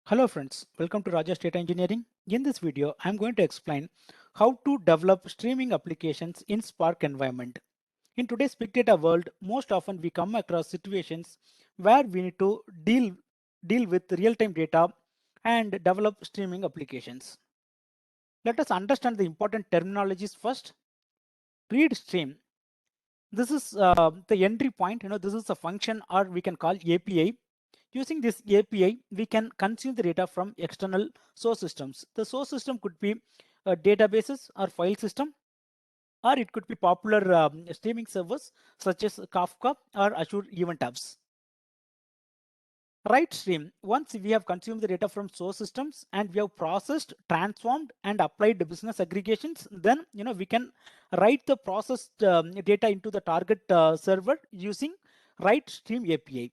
Hello friends, welcome to Raja's Data Engineering. In this video, I'm going to explain how to develop streaming applications in Spark environment. In today's big data world, most often we come across situations where we need to deal with real-time data and develop streaming applications. Let us understand the important terminologies first. Read stream. This is the entry point. This is a function, or we can call API. Using this API, we can consume the data from external source systems. The source system could be databases or file system, or it could be popular streaming servers such as Kafka or Azure Event Hubs. Write stream. Once we have consumed the data from source systems and we have processed, transformed, and applied the business aggregations, then we can write the processed data into the target server using write stream API.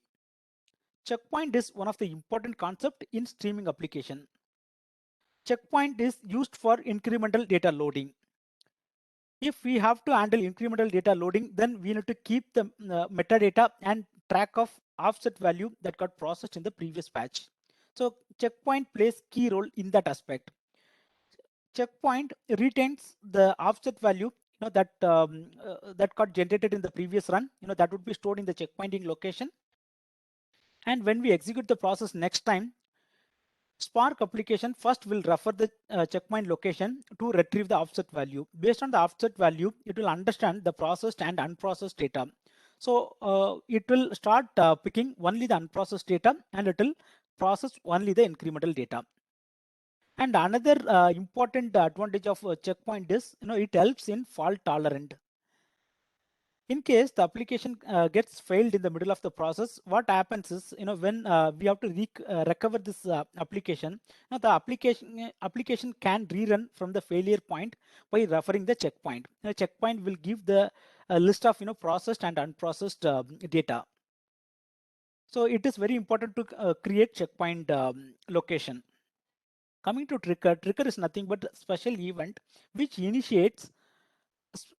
Checkpoint is one of the important concepts in streaming application. Checkpoint is used for incremental data loading. If we have to handle incremental data loading, then we need to keep the metadata and track of offset value that got processed in the previous batch. So checkpoint plays key role in that aspect. Checkpoint retains the offset value that got generated in the previous run. That would be stored in the checkpointing location. And when we execute the process next time, Spark application first will refer the checkpoint location to retrieve the offset value. Based on the offset value, it will understand the processed and unprocessed data. So it will start picking only the unprocessed data, and it will process only the incremental data. And another important advantage of checkpoint is, it helps in fault tolerant. In case the application gets failed in the middle of the process, what happens is, when we have to recover this application, the application can rerun from the failure point by referring the checkpoint. The checkpoint will give the list of processed and unprocessed data. So it is very important to create checkpoint location. Coming to trigger, trigger is nothing but a special event which initiates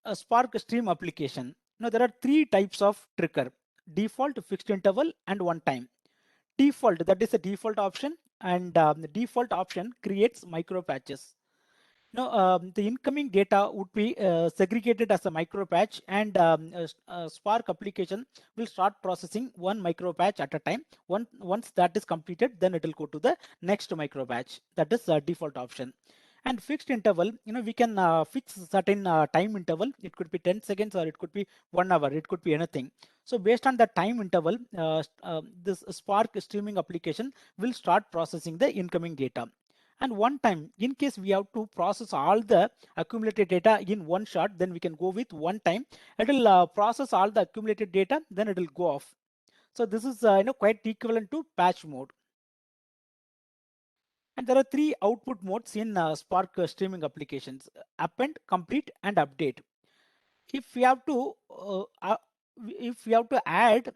a Spark Stream application. Now there are three types of trigger: default, fixed interval, and one time. Default, that is the default option, and the default option creates micro patches. Now the incoming data would be segregated as a micro patch, and Spark application will start processing one micro patch at a time. Once that is completed, then it will go to the next micro patch. That is the default option. And fixed interval, we can fix certain time interval. It could be 10 seconds, or it could be 1 hour. It could be anything. So based on the time interval, this Spark streaming application will start processing the incoming data. And one time, in case we have to process all the accumulated data in one shot, then we can go with one time. It will process all the accumulated data, then it will go off. So this is quite equivalent to batch mode. And there are three output modes in Spark streaming applications: append, complete, and update. If we have to add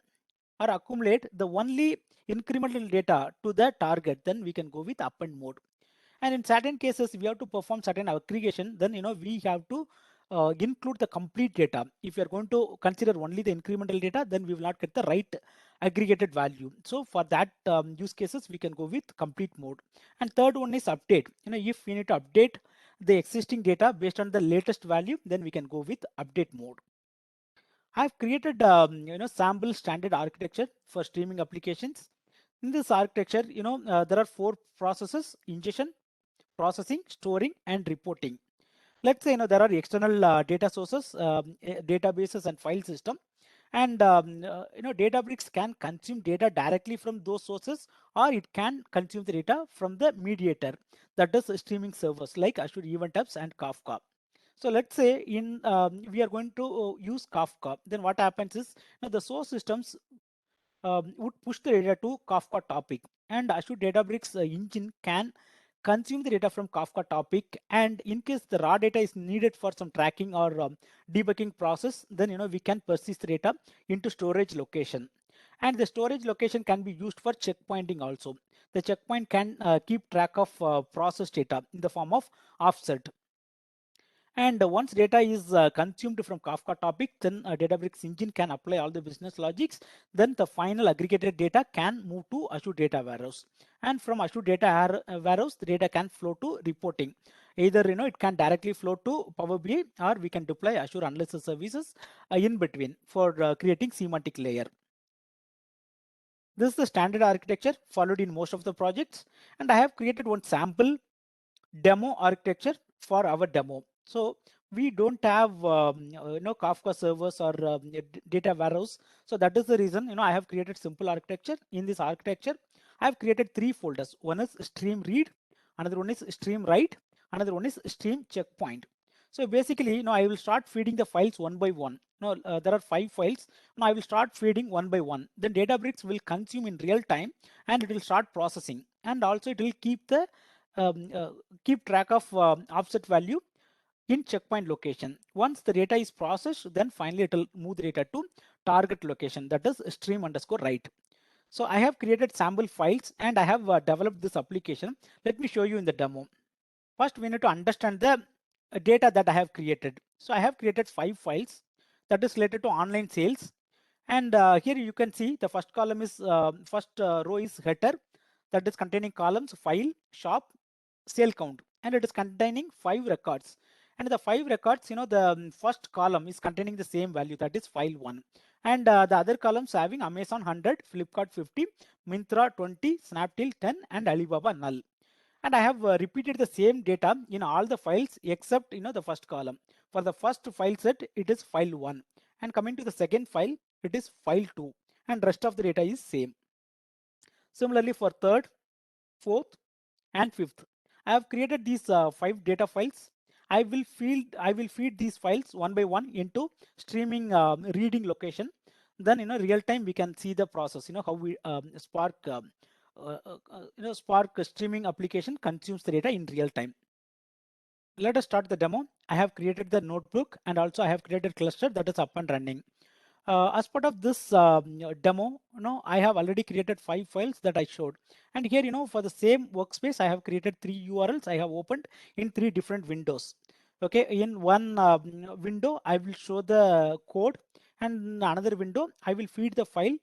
or accumulate the only incremental data to the target, then we can go with append mode. And in certain cases, we have to perform certain aggregation, then we have to include the complete data. If you are going to consider only the incremental data, then we will not get the right aggregated value. So for that use cases, we can go with complete mode. And third one is update. If we need to update the existing data based on the latest value, then we can go with update mode. I've created sample standard architecture for streaming applications. In this architecture, there are four processes: ingestion, processing, storing, and reporting. Let's say there are external data sources, databases, and file system, and Databricks can consume data directly from those sources, or it can consume the data from the mediator, that is streaming servers like Azure Event Hubs and Kafka. So let's say we are going to use Kafka. Then what happens is, the source systems would push the data to Kafka topic, and Azure Databricks engine can consume the data from Kafka topic. And in case the raw data is needed for some tracking or debugging process, then we can persist the data into storage location. And the storage location can be used for checkpointing also. The checkpoint can keep track of process data in the form of offset. And once data is consumed from Kafka topic, then Databricks engine can apply all the business logics. Then the final aggregated data can move to Azure Data Warehouse. And from Azure Data Warehouse, the data can flow to reporting. Either it can directly flow to Power BI, or we can deploy Azure Analysis Services in between for creating semantic layer. This is the standard architecture followed in most of the projects. And I have created one sample demo architecture for our demo. So we don't have Kafka servers or data warehouse. So that is the reason I have created simple architecture. In this architecture, I have created 3 folders. One is stream read, another one is stream write, another one is stream checkpoint. So basically, I will start feeding the files one by one. There are 5 files. Now I will start feeding one by one. Then Databricks will consume in real time and it will start processing. And also it will keep track of offset value in checkpoint location. Once the data is processed, then finally it will move the data to target location, that is stream underscore write. So I have created sample files and I have developed this application. Let me show you in the demo. First, we need to understand the data that I have created. So I have created 5 files that is related to online sales. And here you can see the first column is first row is header, that is containing columns file, shop, sale count, and it is containing 5 records. And the 5 records, the first column is containing the same value, that is file 1. And the other columns having Amazon 100, Flipkart 50, Myntra 20, Snapdeal 10, and Alibaba null. And I have repeated the same data in all the files except the first column. For the first file set, it is file 1, and coming to the second file, it is file 2, and rest of the data is same. Similarly for third, fourth, and fifth, I have created these 5 data files. I will feed these files one by one into streaming reading location. Then real time we can see the process. How we Spark streaming application consumes the data in real time. Let us start the demo. I have created the notebook and also I have created cluster that is up and running. As part of this demo, I have already created 5 files that I showed. And here, for the same workspace, I have created 3 URLs I have opened in 3 different windows. Okay, in one window, I will show the code, and in another window, I will feed the file,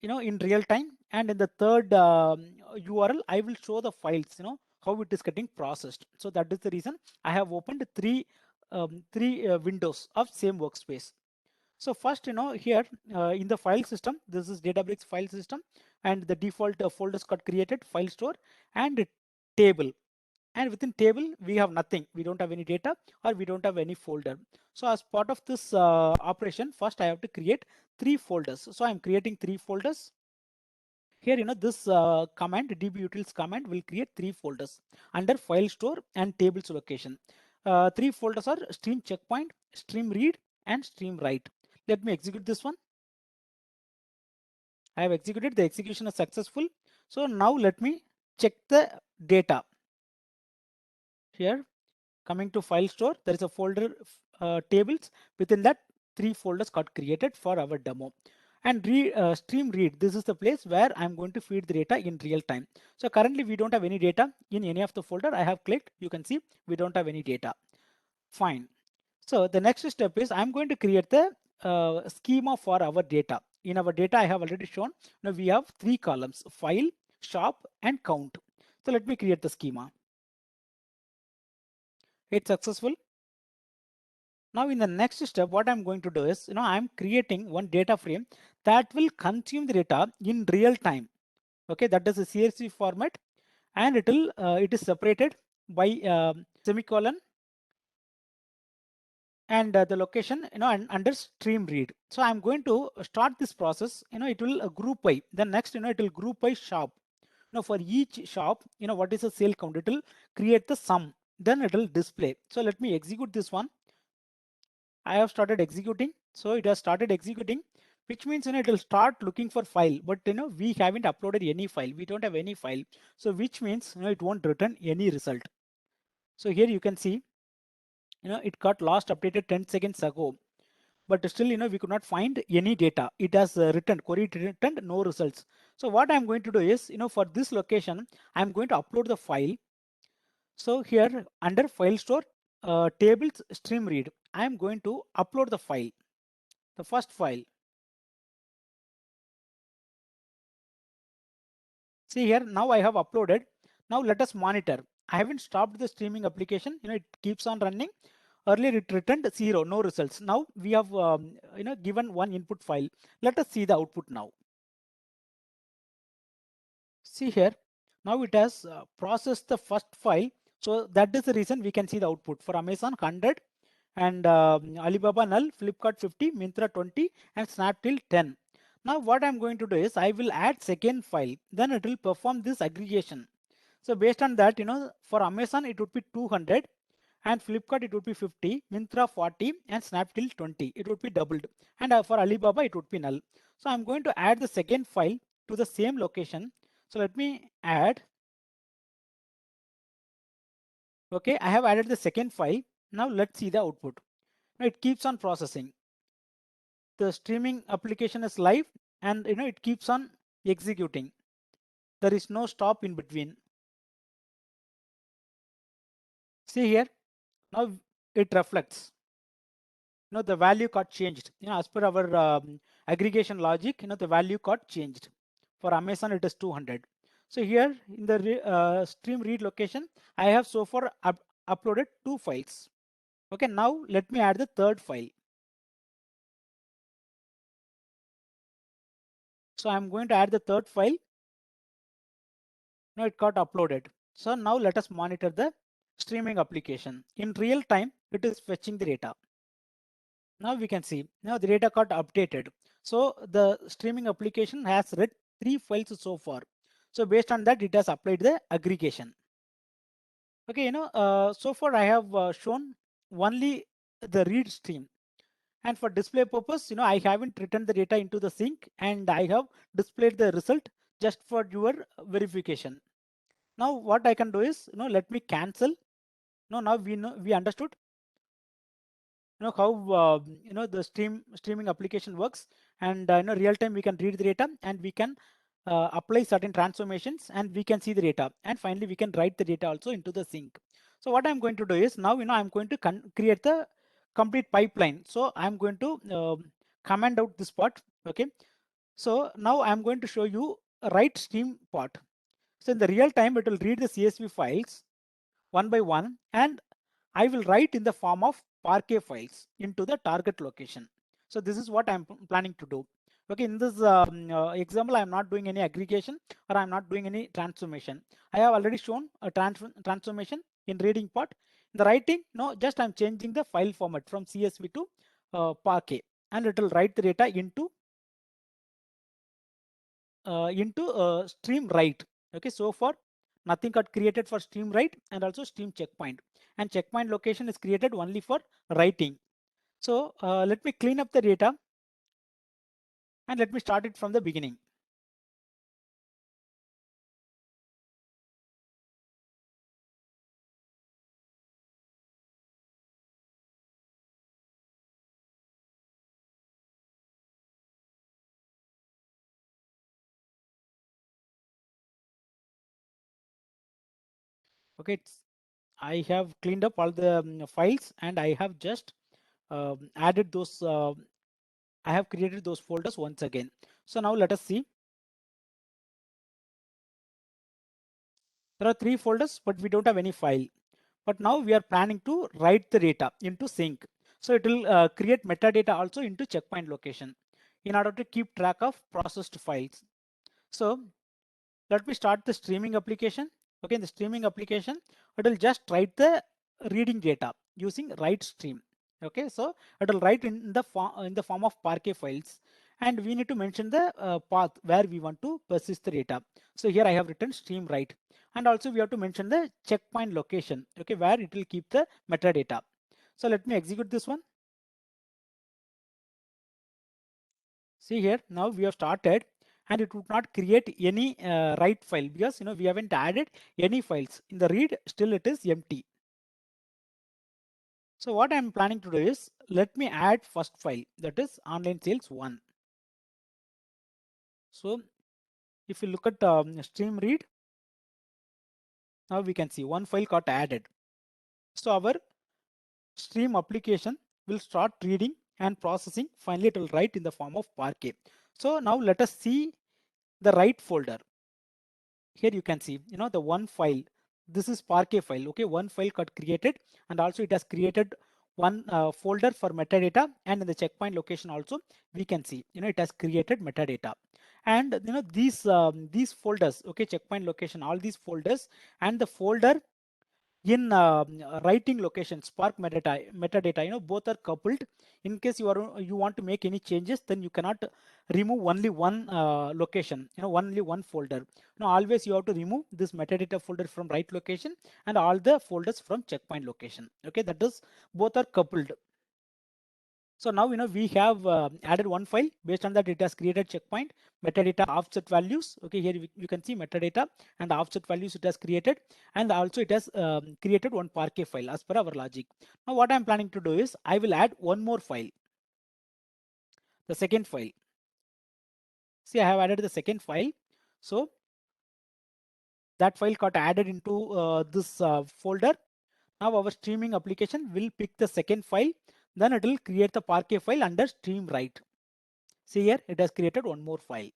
in real time. And in the third URL, I will show the files, how it is getting processed. So that is the reason I have opened three windows of same workspace. So first, here in the file system, this is Databricks file system, and the default folders got created, file store and table. And within table, we have nothing. We don't have any data or we don't have any folder. So as part of this operation, first I have to create 3 folders. So I'm creating 3 folders. Here, this command, dbutils command will create 3 folders under file store and tables location. 3 folders are stream checkpoint, stream read, and stream write. Let me execute this one. I have executed, the execution is successful. So now let me check the data. Here, coming to file store, there is a folder tables. Within that, 3 folders got created for our demo. And stream read, this is the place where I'm going to feed the data in real time. So currently we don't have any data in any of the folder. I have clicked, you can see we don't have any data. Fine. So the next step is I'm going to create the schema for our data. In our data, I have already shown, we have 3 columns, file, shop, and count. So let me create the schema. It's successful. Now in the next step, what I'm going to do is, I'm creating one data frame that will consume the data in real time. Okay, that is a CSV format, and it is separated by semicolon and the location, and under stream read. So I'm going to start this process. It will group by. Then next, it will group by shop. For each shop, what is the sale count? It will create the sum. Then it will display. So let me execute this one. I have started executing. So it has started executing, which means it will start looking for file. But we haven't uploaded any file. We don't have any file. So which means it won't return any result. So here you can see, it got last updated 10 seconds ago. But still, we could not find any data. It has query returned no results. So what I'm going to do is, for this location, I'm going to upload the file. So here under file store, tables stream read, I am going to upload the file, the first file. See here, now I have uploaded. Now let us monitor. I haven't stopped the streaming application. It keeps on running. Earlier it returned 0, no results. Now we have given one input file. Let us see the output now. See here, now it has processed the first file. So that is the reason we can see the output for Amazon 100 and Alibaba null, Flipkart 50, Myntra 20 and Snapdeal 10. Now what I'm going to do is I will add second file, then it will perform this aggregation. So based on that, for Amazon it would be 200 and Flipkart it would be 50, Myntra 40 and Snapdeal 20. It would be doubled, and for Alibaba it would be null. So I'm going to add the second file to the same location. So let me add. Okay, I have added the second file. Now let's see the output. Now it keeps on processing. The streaming application is live and it keeps on executing. There is no stop in between. See here, now it reflects. The value got changed. As per our aggregation logic, the value got changed. For Amazon, it is 200. So here in the stream read location, I have so far uploaded 2 files. Okay, now let me add the third file. So I'm going to add the third file. Now it got uploaded. So now let us monitor the streaming application. In real time, it is fetching the data. Now we can see, now the data got updated. So the streaming application has read 3 files so far. So based on that, it has applied the aggregation. Okay, so far I have shown only the read stream. And for display purpose, I haven't written the data into the sink and I have displayed the result just for your verification. Now what I can do is, let me cancel. Now we understood how the streaming application works, and real time we can read the data and we can apply certain transformations and we can see the data, and finally we can write the data also into the sink. So what I'm going to do is now I'm going to create the complete pipeline. So I'm going to comment out this part. Okay, so now I'm going to show you a write stream part. So in the real time it will read the CSV files one by one, and I will write in the form of Parquet files into the target location. So this is what I'm planning to do. Okay, in this example, I'm not doing any aggregation or I'm not doing any transformation. I have already shown a transformation in reading part. In the writing, no, just I'm changing the file format from CSV to Parquet, and it will write the data into stream write. Okay, so far nothing got created for stream write and also stream checkpoint, and checkpoint location is created only for writing. So let me clean up the data and let me start it from the beginning. Okay, I have cleaned up all the files and I have just added those. I have created those folders once again. So now let us see. There are 3 folders, but we don't have any file. But now we are planning to write the data into sync. So it will create metadata also into checkpoint location in order to keep track of processed files. So let me start the streaming application. Okay, in the streaming application, it will just write the reading data using write stream. Okay, so it will write in the form of Parquet files, and we need to mention the path where we want to persist the data. So here I have written stream write, and also we have to mention the checkpoint location. Okay, where it will keep the metadata. So let me execute this one. See here, now we have started, and it would not create any write file because we haven't added any files. In the read, still it is empty. So what I'm planning to do is, let me add first file, that is online sales 1. So if you look at stream read, now we can see one file got added. So our stream application will start reading and processing. Finally, it will write in the form of Parquet. So now let us see the write folder. Here you can see, the one file. This is Parquet file. Okay, one file got created, and also it has created one folder for metadata, and in the checkpoint location also we can see, it has created metadata. And these folders, okay, checkpoint location, all these folders, and the folder in writing location spark metadata, both are coupled. In case you want to make any changes, then you cannot remove only one location, only one folder. Always you have to remove this metadata folder from write location and all the folders from checkpoint location. Okay, that is, both are coupled. So now we have added one file. Based on that, it has created checkpoint, metadata, offset values. Okay, here you can see metadata and offset values it has created, and also it has created one Parquet file as per our logic. Now what I'm planning to do is I will add one more file, the second file. See, I have added the second file. So that file got added into this folder. Now our streaming application will pick the second file, then it will create the Parquet file under stream write. See here, it has created one more file.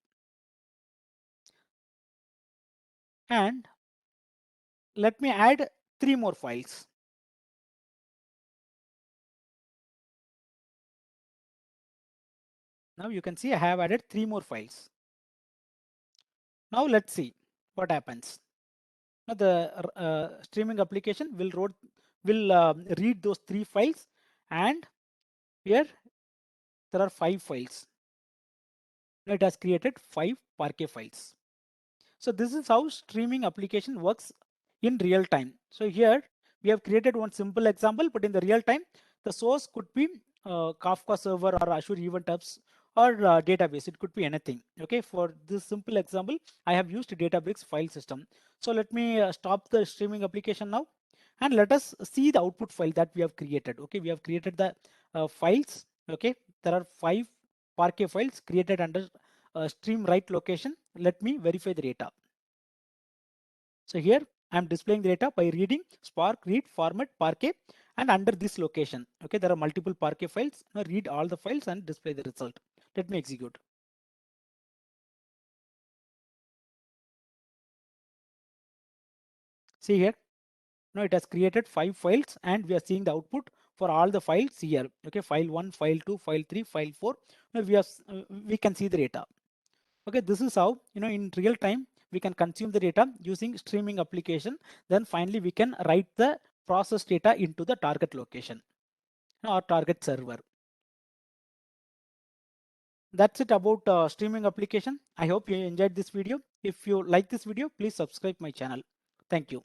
And let me add 3 more files. Now you can see I have added 3 more files. Now let's see what happens. Now the streaming application will read those 3 files, and here there are 5 files. Now it has created 5 Parquet files. So this is how streaming application works in real time. So here we have created one simple example, but in the real time, the source could be Kafka server or Azure Event Hubs or database. It could be anything. Okay, for this simple example, I have used Databricks file system. So let me stop the streaming application now, and let us see the output file that we have created. Okay, we have created the files. Okay, there are 5 Parquet files created under stream write location. Let me verify the data. So here I'm displaying the data by reading Spark read format Parquet, and under this location, okay, there are multiple Parquet files. Now read all the files and display the result. Let me execute. See here, now it has created 5 files, and we are seeing the output for all the files here. Okay, file 1, file 2, file 3, file 4. Now we can see the data. Okay, this is how, in real time we can consume the data using streaming application. Then finally we can write the process data into the target location or target server. That's it about streaming application. I hope you enjoyed this video. If you like this video, please subscribe my channel. Thank you.